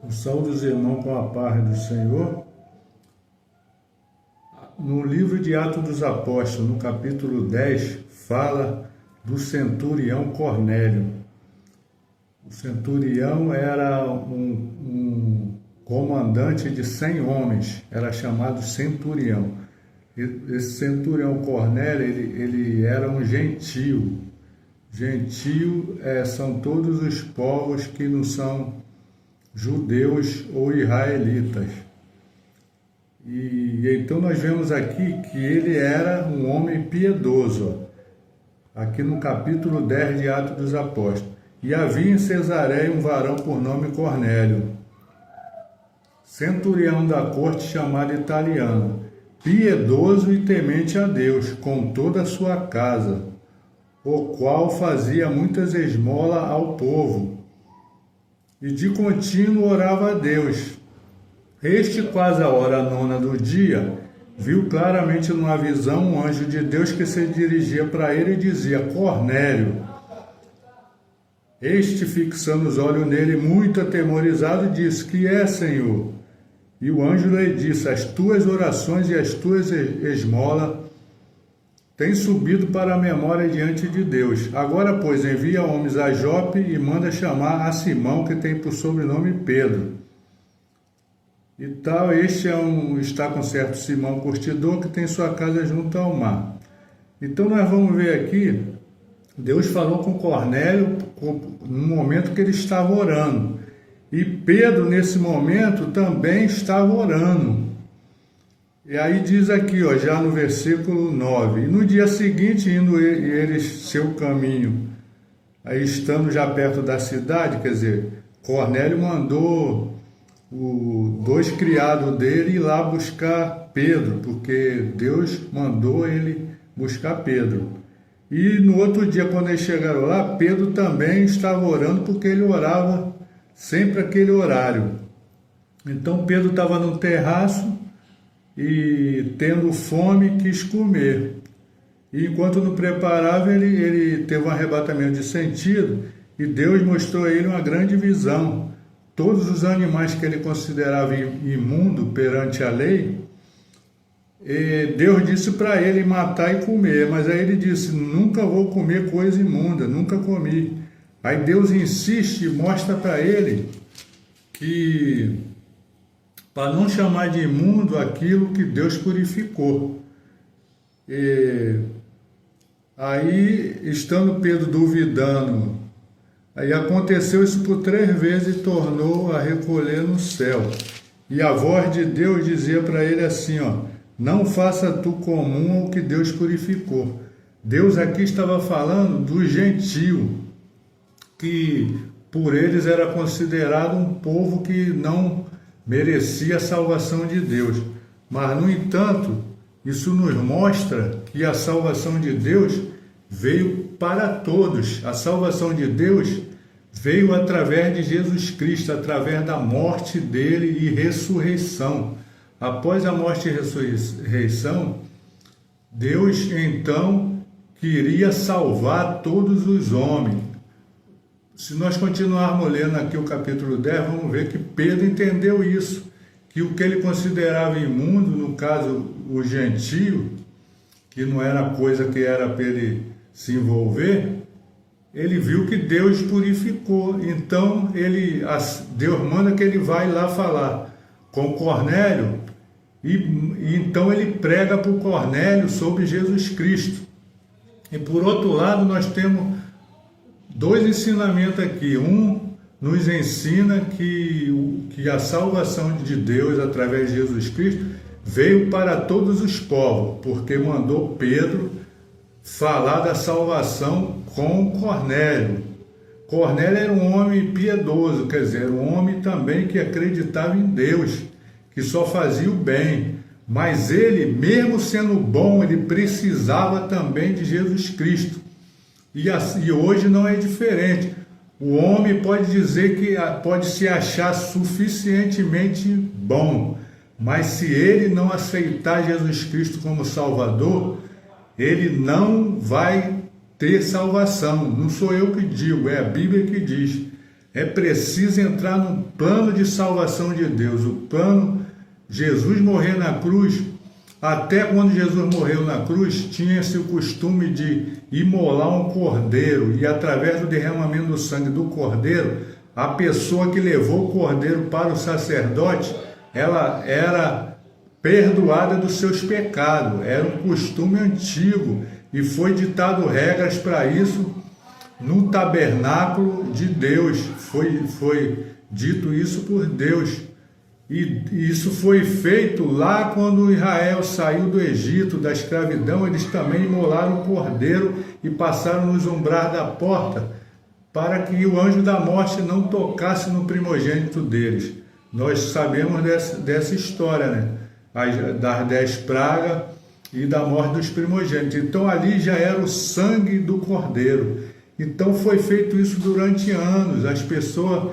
Um saúde os irmãos com a paz do Senhor. No livro de Atos dos Apóstolos, no capítulo 10, fala do centurião Cornélio. O centurião era um comandante de 100 homens, era chamado centurião. Esse centurião Cornélio, ele era um gentio. Gentio são todos os povos que não são judeus ou israelitas. E então nós vemos aqui que ele era um homem piedoso, aqui no capítulo 10 de Atos dos Apóstolos. E havia em Cesareia um varão por nome Cornélio, centurião da corte chamada Italiana, piedoso e temente a Deus, com toda a sua casa, o qual fazia muitas esmolas ao povo, e de contínuo orava a Deus. Este, quase a hora nona do dia, viu claramente numa visão um anjo de Deus que se dirigia para ele e dizia: Cornélio. Este, fixando os olhos nele, muito atemorizado, disse: Que é, Senhor? E o anjo lhe disse: As tuas orações e as tuas esmolas têm subido para a memória diante de Deus. Agora, pois, envia homens a Jope e manda chamar a Simão, que tem por sobrenome Pedro. E tal, este está com certo Simão Curtidor, que tem sua casa junto ao mar. Então nós vamos ver aqui, Deus falou com Cornélio no momento que ele estava orando. E Pedro, nesse momento, também estava orando. E aí diz aqui, já no versículo 9, e no dia seguinte, indo eles seu caminho, aí estando já perto da cidade, quer dizer, Cornélio mandou dois criados dele ir lá buscar Pedro, porque Deus mandou ele buscar Pedro. E no outro dia, quando eles chegaram lá, Pedro também estava orando, porque ele orava sempre aquele horário. Então Pedro estava no terraço e, tendo fome, quis comer. E enquanto não preparava, ele teve um arrebatamento de sentido e Deus mostrou a ele uma grande visão. Todos os animais que ele considerava imundo perante a lei, Deus disse para ele matar e comer, mas aí ele disse: nunca vou comer coisa imunda, nunca comi. Aí Deus insiste e mostra para ele que para não chamar de imundo aquilo que Deus purificou. Aí, estando Pedro duvidando, aí aconteceu isso por 3 vezes e tornou a recolher no céu. E a voz de Deus dizia para ele assim, não faça tu comum ao que Deus purificou. Deus aqui estava falando do gentio, que por eles era considerado um povo que não merecia a salvação de Deus. Mas, no entanto, isso nos mostra que a salvação de Deus veio para todos. A salvação de Deus veio através de Jesus Cristo, através da morte dele e ressurreição. Após a morte e ressurreição, Deus então queria salvar todos os homens. Se nós continuarmos lendo aqui o capítulo 10, vamos ver que Pedro entendeu isso, que o que ele considerava imundo, no caso o gentio, que não era coisa que era para ele se envolver, ele viu que Deus purificou. Então Deus manda que ele vai lá falar com Cornélio, e então ele prega para o Cornélio sobre Jesus Cristo. E por outro lado, nós temos 2 ensinamentos aqui. Um nos ensina que a salvação de Deus através de Jesus Cristo veio para todos os povos, porque mandou Pedro falar da salvação com Cornélio. Cornélio era um homem piedoso, quer dizer, era um homem também que acreditava em Deus, que só fazia o bem. Mas ele, mesmo sendo bom, ele precisava também de Jesus Cristo. E hoje não é diferente. O homem pode dizer que pode se achar suficientemente bom, mas se ele não aceitar Jesus Cristo como Salvador, ele não vai ter salvação. Não sou eu que digo, é a Bíblia que diz. É preciso entrar no plano de salvação de Deus. O plano, Jesus morrer na cruz. Até quando Jesus morreu na cruz, tinha-se o costume de imolar um cordeiro, e através do derramamento do sangue do cordeiro, a pessoa que levou o cordeiro para o sacerdote, ela era perdoada dos seus pecados. Era um costume antigo e foi ditado regras para isso no tabernáculo de Deus. Foi dito isso por Deus. E isso foi feito lá quando Israel saiu do Egito, da escravidão. Eles também imolaram o cordeiro e passaram nos umbrais da porta, para que o anjo da morte não tocasse no primogênito deles. Nós sabemos dessa história, né? Das 10 pragas e da morte dos primogênitos. Então ali já era o sangue do cordeiro. Então foi feito isso durante anos. As pessoas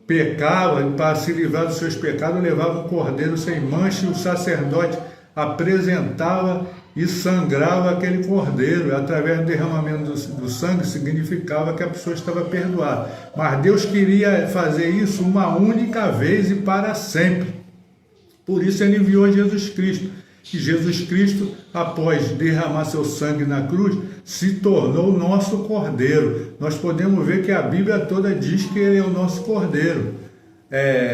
pecavam, para se livrar dos seus pecados, levavam um cordeiro sem mancha, e o sacerdote apresentava e sangrava aquele cordeiro. Através do derramamento do sangue, significava que a pessoa estava perdoada. Mas Deus queria fazer isso uma única vez e para sempre. Por isso ele enviou Jesus Cristo. E Jesus Cristo, após derramar seu sangue na cruz, se tornou o nosso cordeiro. Nós podemos ver que a Bíblia toda diz que ele é o nosso cordeiro.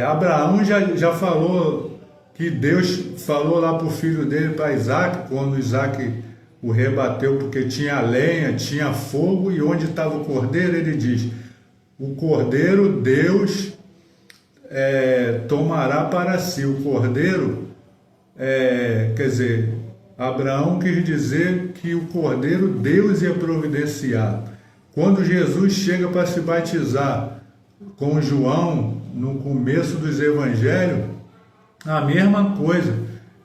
Abraão já falou que Deus falou lá para o filho dele, para Isaac, quando Isaac o rebateu, porque tinha lenha, tinha fogo, e onde estava o cordeiro, ele diz: o cordeiro Deus tomará para si. O cordeiro, quer dizer, Abraão quis dizer que o cordeiro Deus ia providenciar. Quando Jesus chega para se batizar com João, no começo dos evangelhos, a mesma coisa.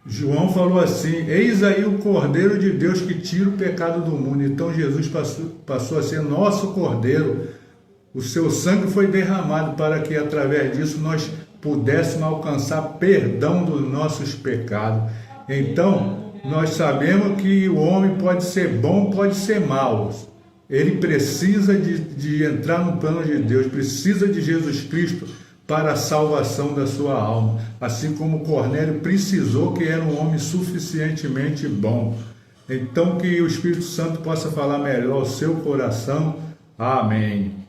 João falou assim: eis aí o cordeiro de Deus que tira o pecado do mundo. Então Jesus passou a ser nosso cordeiro. O seu sangue foi derramado para que através disso nós pudéssemos alcançar perdão dos nossos pecados. Então, nós sabemos que o homem pode ser bom, pode ser mau. Ele precisa de entrar no plano de Deus, precisa de Jesus Cristo para a salvação da sua alma. Assim como Cornélio precisou, que era um homem suficientemente bom. Então, que o Espírito Santo possa falar melhor ao seu coração. Amém.